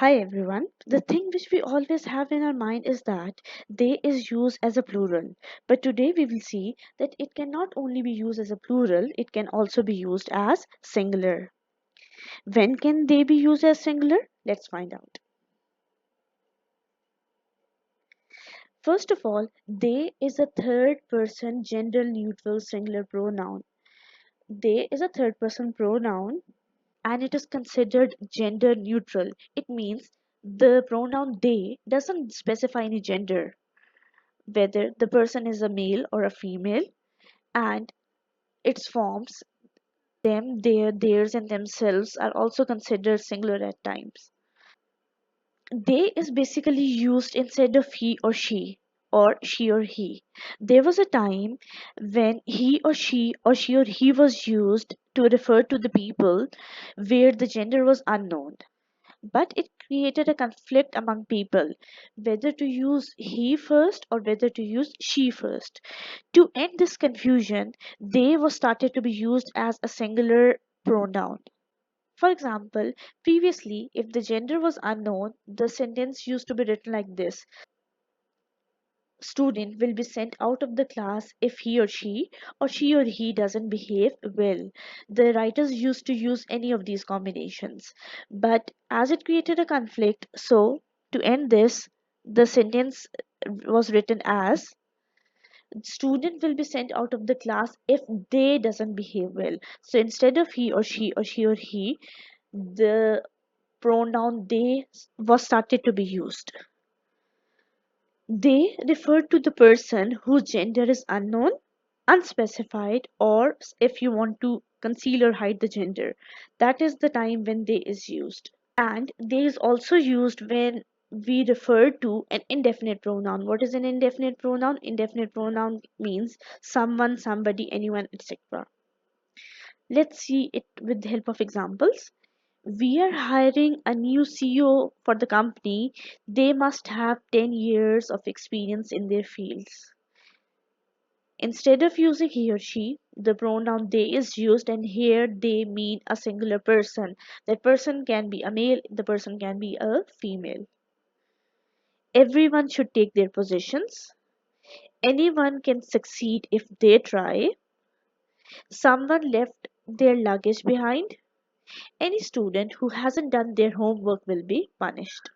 Hi everyone. The thing which we always have in our mind is that they is used as a plural. But today we will see that it can not only be used as a plural, it can also be used as singular. When can they be used as singular? Let's find out. First of all, they is a third person gender neutral singular pronoun. They is a third person pronoun and it is considered gender neutral. It means the pronoun they doesn't specify any gender, whether the person is a male or a female, and its forms, them, their, theirs, and themselves, are also considered singular at times. They is basically used instead of he or she or he. There was a time when he or he was used to refer to the people where the gender was unknown. But it created a conflict among people whether to use he first or whether to use she first. To end this confusion, they was started to be used as a singular pronoun. For example, previously, if the gender was unknown, the sentence used to be written like this: student will be sent out of the class if he or she or he doesn't behave well. The writers used to use any of these combinations. But as it created a conflict, so to end this, the sentence was written as student will be sent out of the class if they doesn't behave well. So instead of he or she or he, the pronoun they was started to be used. They refer to the person whose gender is unknown, unspecified, or if you want to conceal or hide the gender, that is the time when they is used. And they is also used when we refer to an indefinite pronoun. What is an indefinite pronoun? Indefinite pronoun means someone, somebody, anyone, etc. Let's see it with the help of examples. We are hiring a new CEO for the company. They must have 10 years of experience in their fields. Instead of using he or she, the pronoun they is used, and here they mean a singular person. That person can be a male, the person can be a female. Everyone should take their positions. Anyone can succeed if they try. Someone left their luggage behind. Any student who hasn't done their homework will be punished.